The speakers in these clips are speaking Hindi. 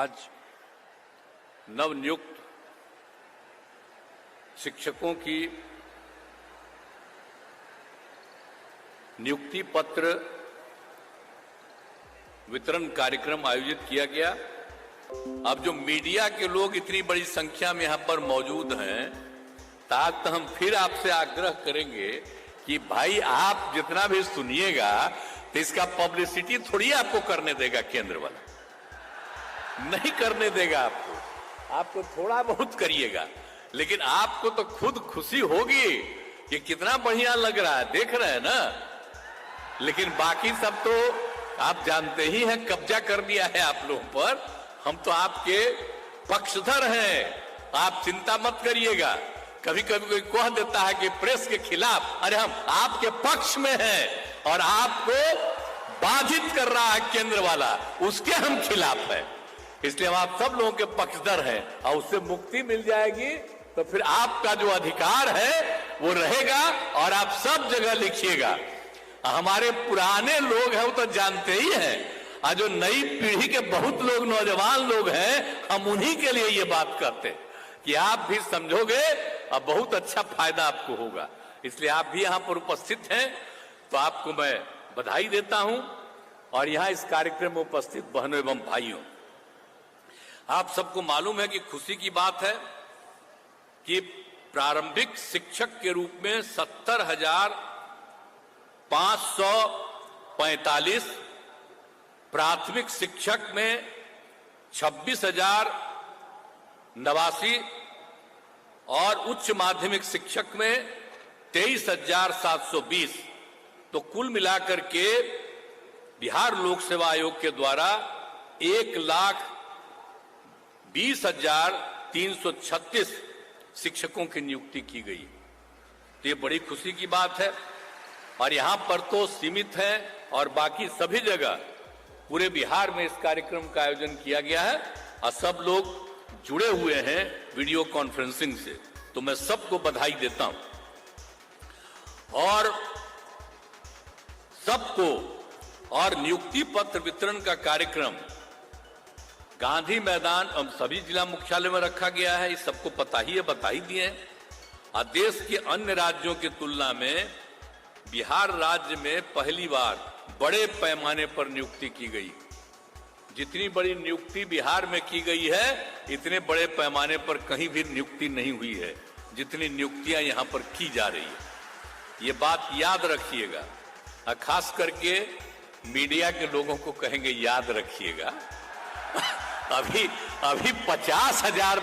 आज नवनियुक्त शिक्षकों की नियुक्ति पत्र वितरण कार्यक्रम आयोजित किया गया। अब जो मीडिया के लोग इतनी बड़ी संख्या में यहां पर मौजूद हैं, ताकि हम फिर आपसे आग्रह करेंगे कि भाई आप जितना भी सुनिएगा तो इसका पब्लिसिटी थोड़ी आपको करने देगा, केंद्र वाला नहीं करने देगा आपको थोड़ा बहुत करिएगा, लेकिन आपको तो खुद खुशी होगी कि कितना बढ़िया लग रहा है, देख रहे हैं ना। लेकिन बाकी सब तो आप जानते ही हैं, कब्जा कर लिया है आप लोगों पर। हम तो आपके पक्षधर हैं, आप चिंता मत करिएगा। कभी कभी कोई कह देता है कि प्रेस के खिलाफ, अरे हम आपके पक्ष में हैं और आपको बाधित कर रहा है केंद्र वाला, उसके हम खिलाफ हैं। इसलिए हम आप सब लोगों के पक्षधर हैं और उससे मुक्ति मिल जाएगी तो फिर आपका जो अधिकार है वो रहेगा और आप सब जगह लिखिएगा। हमारे पुराने लोग हैं वो तो जानते ही हैं, और जो नई पीढ़ी के बहुत लोग नौजवान लोग हैं, हम उन्हीं के लिए ये बात कहते हैं कि आप भी समझोगे और बहुत अच्छा फायदा आपको होगा। इसलिए आप भी यहां पर उपस्थित हैं तो आपको मैं बधाई देता हूं। और यहां इस कार्यक्रम में उपस्थित बहनों एवं भाइयों, आप सबको मालूम है कि खुशी की बात है कि प्रारंभिक शिक्षक के रूप में 70,545, प्राथमिक शिक्षक में 26,089 और उच्च माध्यमिक शिक्षक में 23,720, तो कुल मिलाकर के बिहार लोक सेवा आयोग के द्वारा 1,20,336 शिक्षकों की नियुक्ति की गई। तो ये बड़ी खुशी की बात है। और यहां पर तो सीमित है और बाकी सभी जगह पूरे बिहार में इस कार्यक्रम का आयोजन किया गया है और सब लोग जुड़े हुए हैं वीडियो कॉन्फ्रेंसिंग से। तो मैं सबको बधाई देता हूं और सबको। और नियुक्ति पत्र वितरण का कार्यक्रम गांधी मैदान और सभी जिला मुख्यालय में रखा गया है, इस सबको पता ही है, बता ही दिए हैं। और देश के अन्य राज्यों की तुलना में बिहार राज्य में पहली बार बड़े पैमाने पर नियुक्ति की गई। जितनी बड़ी नियुक्ति बिहार में की गई है, इतने बड़े पैमाने पर कहीं भी नियुक्ति नहीं हुई है जितनी नियुक्तियां यहां पर की जा रही है। ये बात याद रखिएगा, खास करके मीडिया के लोगों को कहेंगे याद रखिएगा। अभी 50,000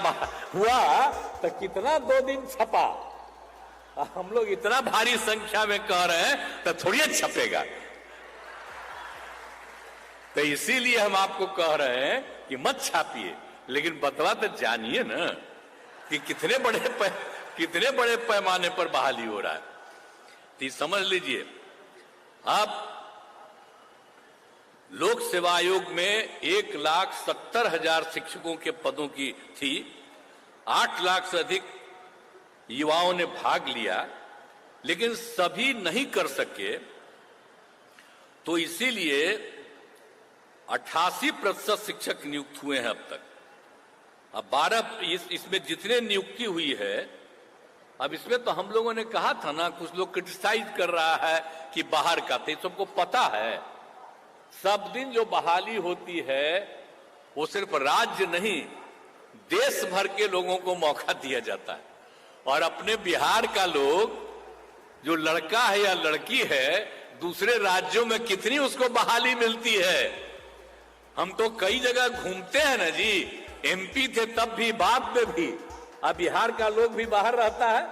हुआ तो कितना 2 दिन छपा, हम लोग इतना भारी संख्या में कह रहे हैं तो थोड़ी छपेगा। तो इसीलिए हम आपको कह रहे हैं कि मत छापिए, लेकिन बतवा तो जानिए ना कि कितने बड़े पैमाने पर बहाली हो रहा है। तो समझ लीजिए, अब लोक सेवा आयोग में 1,70,000 शिक्षकों के पदों की थी। 8 लाख से अधिक युवाओं ने भाग लिया, लेकिन सभी नहीं कर सके। तो इसीलिए 88% शिक्षक नियुक्त हुए हैं अब तक। अब 12 इसमें जितने नियुक्ति हुई है, अब इसमें तो हम लोगों ने कहा था ना, कुछ लोग क्रिटिसाइज कर रहा है कि बाहर का, तो सबको पता है सब दिन जो बहाली होती है वो सिर्फ राज्य नहीं, देश भर के लोगों को मौका दिया जाता है। और अपने बिहार का लोग जो लड़का है या लड़की है, दूसरे राज्यों में कितनी उसको बहाली मिलती है। हम तो कई जगह घूमते हैं ना जी, एमपी थे तब भी, बाद में भी। अब बिहार का लोग भी बाहर रहता है,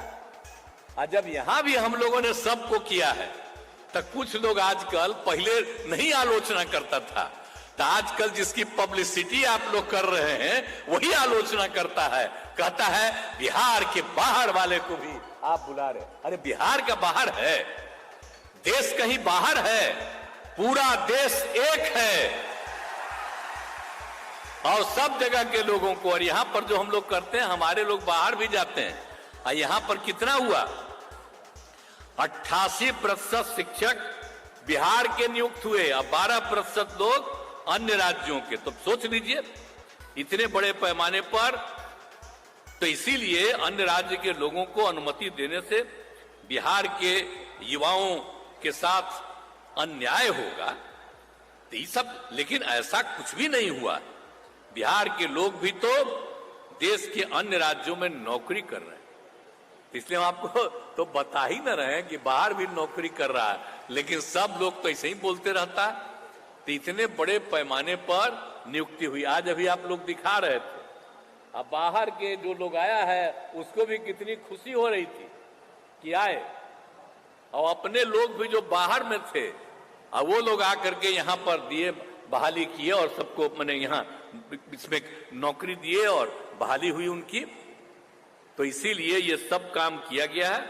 और जब यहां भी हम लोगों ने सबको किया है, तो कुछ लोग आजकल, पहले नहीं आलोचना करता था, तो आजकल जिसकी पब्लिसिटी आप लोग कर रहे हैं वही आलोचना करता है, कहता है बिहार के बाहर वाले को भी आप बुला रहे। अरे बिहार का बाहर है, देश कहीं बाहर है, पूरा देश एक है और सब जगह के लोगों को। और यहां पर जो हम लोग करते हैं, हमारे लोग बाहर भी जाते हैं, और यहां पर कितना हुआ, 88% शिक्षक बिहार के नियुक्त हुए और 12% लोग अन्य राज्यों के। तो सोच लीजिए इतने बड़े पैमाने पर, तो इसीलिए अन्य राज्य के लोगों को अनुमति देने से बिहार के युवाओं के साथ अन्याय होगा। तो ये सब, लेकिन ऐसा कुछ भी नहीं हुआ। बिहार के लोग भी तो देश के अन्य राज्यों में नौकरी कर रहे हैं, इसलिए हम आपको तो बता ही न रहे हैं कि बाहर भी नौकरी कर रहा है, लेकिन सब लोग तो ऐसे ही बोलते रहता है। तो इतने बड़े पैमाने पर नियुक्ति हुई। आज अभी आप लोग दिखा रहे थे, अब बाहर के जो लोग आया है उसको भी कितनी खुशी हो रही थी कि आए, और अपने लोग भी जो बाहर में थे अब वो लोग आकर के यहाँ पर दिए, बहाली किए और सबको मैंने यहाँ इसमें नौकरी दिए और बहाली हुई उनकी। तो इसीलिए ये सब काम किया गया है।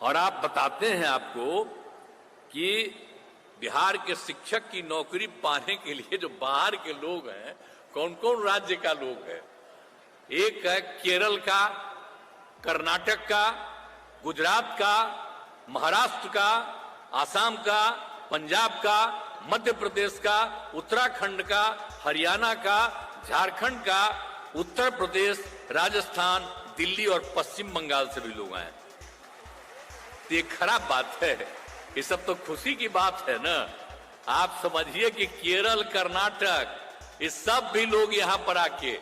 और आप बताते हैं आपको कि बिहार के शिक्षक की नौकरी पाने के लिए जो बाहर के लोग हैं, कौन कौन राज्य का लोग है। एक है केरल का, कर्नाटक का, गुजरात का, महाराष्ट्र का, आसाम का, पंजाब का, मध्य प्रदेश का, उत्तराखंड का, हरियाणा का, झारखंड का, उत्तर प्रदेश, राजस्थान, दिल्ली और पश्चिम बंगाल से भी लोग आए। तो ये खराब बात है, ये सब तो खुशी की बात है ना। आप समझिए कि केरल, कर्नाटक, ये सब भी लोग यहां पर आके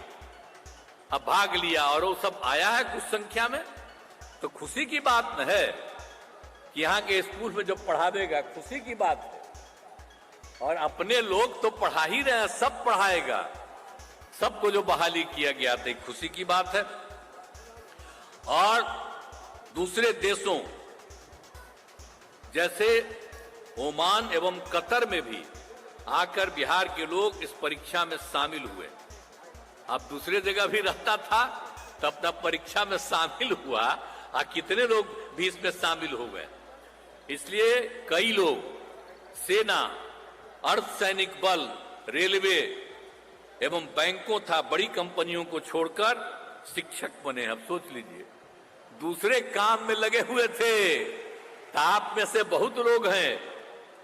अब भाग लिया और वो सब आया है कुछ संख्या में, तो खुशी की बात न है कि यहाँ के स्कूल में जो पढ़ा देगा, खुशी की बात है। और अपने लोग तो पढ़ा ही रहे हैं, सब पढ़ाएगा, सबको जो बहाली किया गया था, खुशी की बात है। और दूसरे देशों जैसे ओमान एवं कतर में भी आकर बिहार के लोग इस परीक्षा में शामिल हुए। अब दूसरे जगह भी रहता था तब तब परीक्षा में शामिल हुआ, कितने लोग भी इसमें शामिल हो गए। इसलिए कई लोग सेना, अर्धसैनिक बल, रेलवे एवं बैंकों था बड़ी कंपनियों को छोड़कर शिक्षक बने। अब सोच लीजिए, दूसरे काम में लगे हुए थे। आप में से बहुत लोग हैं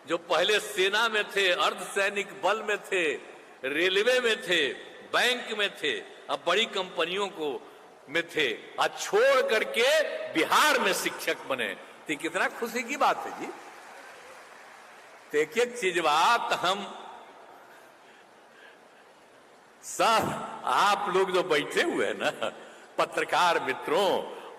जो पहले सेना में थे, अर्धसैनिक बल में थे, रेलवे में थे, बैंक में थे, अब बड़ी कंपनियों को में थे, आज छोड़ करके बिहार में शिक्षक बने। तो कितना खुशी की बात है जी। तो एक एक चीज बात हम सब आप लोग जो बैठे हुए हैं ना, पत्रकार मित्रों,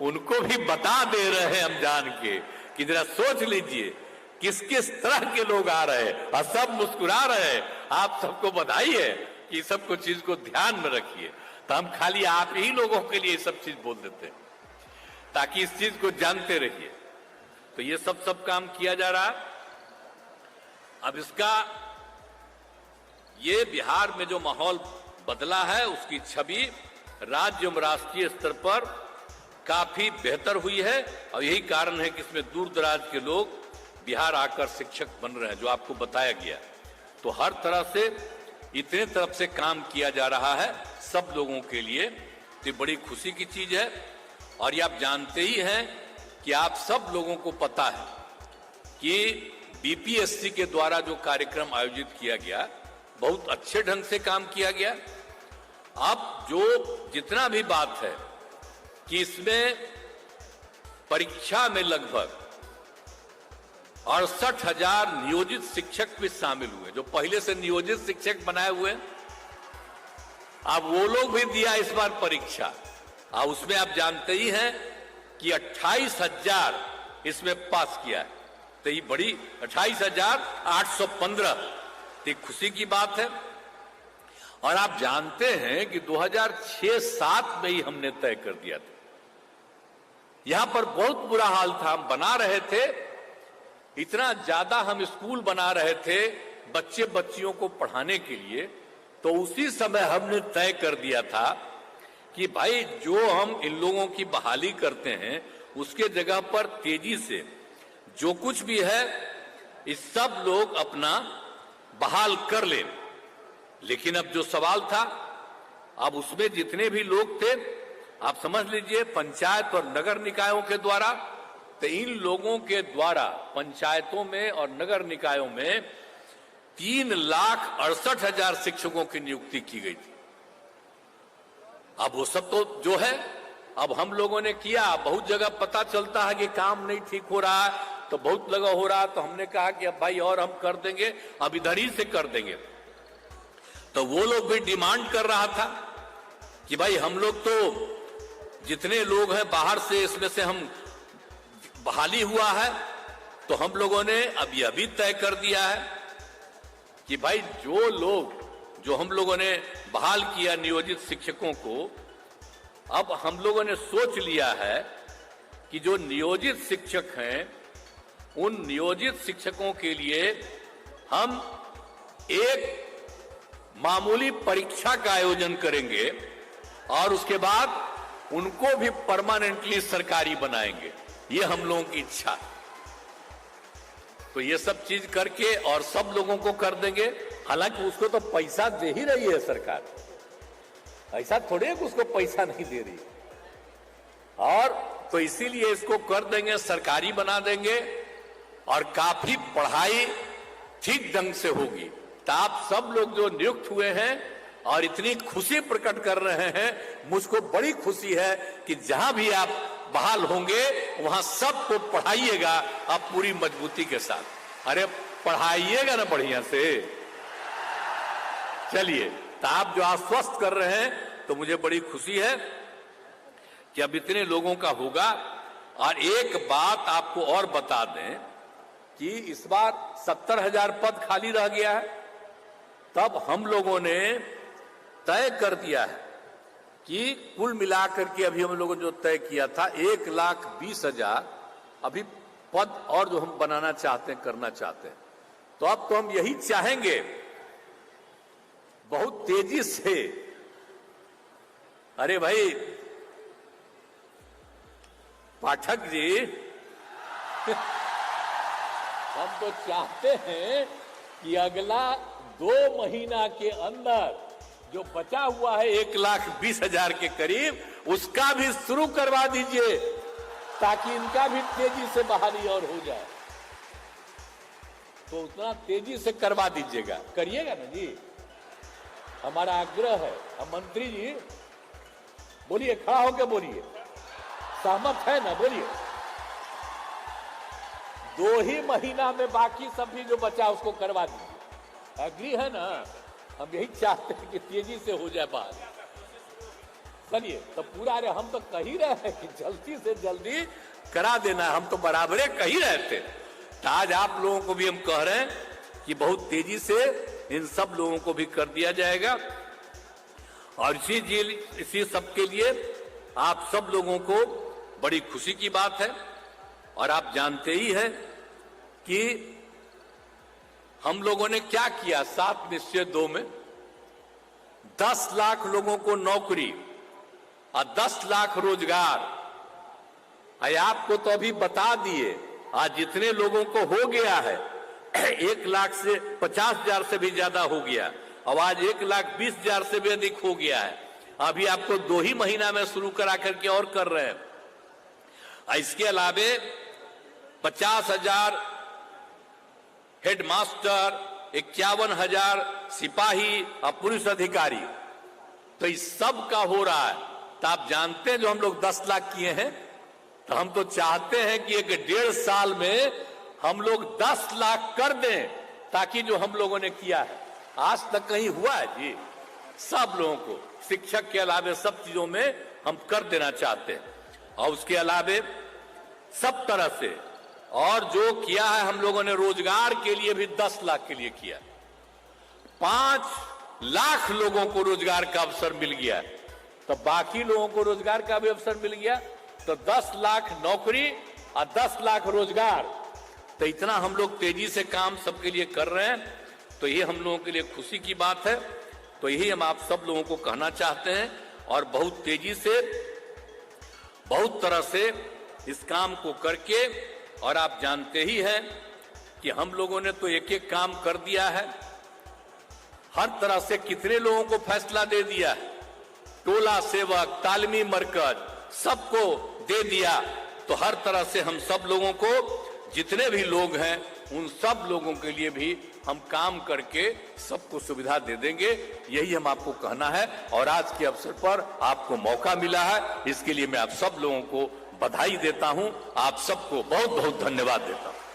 उनको भी बता दे रहे हैं हम जान के कि जरा सोच लीजिए किस किस तरह के लोग आ रहे हैं, और सब मुस्कुरा रहे हैं। आप सबको बधाई है कि सबको चीज को ध्यान में रखिए। तो हम खाली आप ही लोगों के लिए सब चीज बोल देते हैं ताकि इस चीज को जानते रहिए। तो ये सब काम किया जा रहा। अब इसका ये बिहार में जो माहौल बदला है उसकी छवि राज्य एवं राष्ट्रीय स्तर पर काफी बेहतर हुई है, और यही कारण है कि इसमें दूर दराज के लोग बिहार आकर शिक्षक बन रहे हैं, जो आपको बताया गया। तो हर तरह से इतने तरफ से काम किया जा रहा है सब लोगों के लिए, तो बड़ी खुशी की चीज है। और ये आप जानते ही हैं कि आप सब लोगों को पता है कि बीपीएससी के द्वारा जो कार्यक्रम आयोजित किया गया, बहुत अच्छे ढंग से काम किया गया। अब जो जितना भी बात है कि इसमें परीक्षा में लगभग 68,000 नियोजित शिक्षक भी शामिल हुए, जो पहले से नियोजित शिक्षक बनाए हुए। अब वो लोग भी दिया इस बार परीक्षा, और उसमें आप जानते ही हैं कि 28,000 इसमें पास किया है। तो ये बड़ी 28,815, तो खुशी की बात है। और आप जानते हैं कि 2006-07 में ही हमने तय कर दिया था। यहां पर बहुत बुरा हाल था, हम बना रहे थे, इतना ज्यादा हम स्कूल बना रहे थे बच्चे बच्चियों को पढ़ाने के लिए। तो उसी समय हमने तय कर दिया था कि भाई जो हम इन लोगों की बहाली करते हैं उसके जगह पर तेजी से जो कुछ भी है इस सब लोग अपना बहाल कर ले। लेकिन अब जो सवाल था, अब उसमें जितने भी लोग थे, आप समझ लीजिए पंचायत और नगर निकायों के द्वारा, तो इन लोगों के द्वारा पंचायतों में और नगर निकायों में 3,68,000 शिक्षकों की नियुक्ति की गई थी। अब वो सब तो जो है अब हम लोगों ने किया, बहुत जगह पता चलता है कि काम नहीं ठीक हो रहा है, तो बहुत लगा हो रहा है, तो हमने कहा कि अब भाई और हम कर देंगे, अब इधर ही से कर देंगे। तो वो लोग भी डिमांड कर रहा था कि भाई हम लोग तो जितने लोग हैं बाहर से, इसमें से हम बहाली हुआ है, तो हम लोगों ने अब यह भी तय कर दिया है कि भाई जो लोग जो हम लोगों ने बहाल किया नियोजित शिक्षकों को, अब हम लोगों ने सोच लिया है कि जो नियोजित शिक्षक हैं उन नियोजित शिक्षकों के लिए हम एक मामूली परीक्षा का आयोजन करेंगे और उसके बाद उनको भी परमानेंटली सरकारी बनाएंगे। ये हम लोगों की इच्छा है। तो ये सब चीज करके और सब लोगों को कर देंगे। हालांकि उसको तो पैसा दे ही रही है सरकार, ऐसा थोड़े कि उसको पैसा नहीं दे रही, और तो इसीलिए इसको कर देंगे, सरकारी बना देंगे और काफी पढ़ाई ठीक ढंग से होगी। तो आप सब लोग जो नियुक्त हुए हैं और इतनी खुशी प्रकट कर रहे हैं, मुझको बड़ी खुशी है कि जहां भी आप बहाल होंगे वहां सबको पढ़ाइएगा आप पूरी मजबूती के साथ। अरे पढ़ाइएगा ना बढ़िया से। चलिए, तो आप जो आश्वस्त कर रहे हैं तो मुझे बड़ी खुशी है कि अब इतने लोगों का होगा। और एक बात आपको और बता दें कि इस बार 70,000 पद खाली रह गया है। तब हम लोगों ने तय कर दिया है कि कुल मिलाकर के अभी हम लोगों ने जो तय किया था 1,20,000 अभी पद और जो हम बनाना चाहते हैं, करना चाहते हैं। तो अब तो हम यही चाहेंगे बहुत तेजी से। अरे भाई पाठक जी हम तो चाहते हैं कि अगला 2 महीना के अंदर जो बचा हुआ है 1,20,000 के करीब, उसका भी शुरू करवा दीजिए ताकि इनका भी तेजी से बहाली और हो जाए। तो उतना तेजी से करवा दीजिएगा, करिएगा ना जी, हमारा आग्रह है। अब मंत्री जी बोलिए, खड़ा होकर बोलिए, सहमत है ना, बोलिए। 2 ही महीना में बाकी सब भी जो बचा उसको करवा दीजिए, एग्री है ना। हम यही चाहते हैं कि तेजी से हो जाए बात। चलिए, तो पूरा रे हम तो कह ही रहे हैं कि जल्दी से जल्दी करा देना, हम तो बराबरे कह ही रहे थे। तो आज आप लोगों को भी हम कह रहे हैं कि बहुत तेजी से इन सब लोगों को भी कर दिया जाएगा। और इसी सब के लिए आप सब लोगों को बड़ी खुशी की बात है। और आप जानते ही हैं कि हम लोगों ने क्या किया 7 निश्चय 2 में 10 लाख लोगों को नौकरी और 10 लाख रोजगार। आपको तो अभी बता दिए, आज जितने लोगों को हो गया है 1,50,000 से भी ज्यादा हो गया, और आज 1,20,000 से भी अधिक हो गया है। अभी आपको 2 ही महीना में शुरू करा करके और कर रहे हैं। इसके अलावे 50,000 हेडमास्टर, 51,000 सिपाही और पुलिस अधिकारी, तो इस सब का हो रहा है। तो आप जानते हैं जो हम लोग 10 लाख किए हैं, तो हम तो चाहते हैं कि 1.5 साल में हम लोग 10 लाख कर दें, ताकि जो हम लोगों ने किया है आज तक कहीं हुआ है जी। सब लोगों को शिक्षक के अलावे सब चीजों में हम कर देना चाहते हैं। और उसके अलावे सब तरह से और जो किया है हम लोगों ने रोजगार के लिए भी 10 लाख के लिए किया। 5 लाख लोगों को रोजगार का अवसर मिल गया, तो बाकी लोगों को रोजगार का भी अवसर मिल गया। तो 10 लाख नौकरी और 10 लाख रोजगार, तो इतना हम लोग तेजी से काम सबके लिए कर रहे हैं। तो ये हम लोगों के लिए खुशी की बात है। तो यही हम आप सब लोगों को कहना चाहते हैं और बहुत तेजी से बहुत तरह से इस काम को करके, और आप जानते ही हैं कि हम लोगों ने तो एक एक काम कर दिया है। हर तरह से कितने लोगों को फैसला दे दिया है, टोला सेवक, तालीमी मरकज, सबको दे दिया। तो हर तरह से हम सब लोगों को जितने भी लोग हैं उन सब लोगों के लिए भी हम काम करके सबको सुविधा दे देंगे, यही हम आपको कहना है। और आज के अवसर पर आपको मौका मिला है, इसके लिए मैं आप सब लोगों को बधाई देता हूं, आप सबको बहुत बहुत धन्यवाद देता हूं।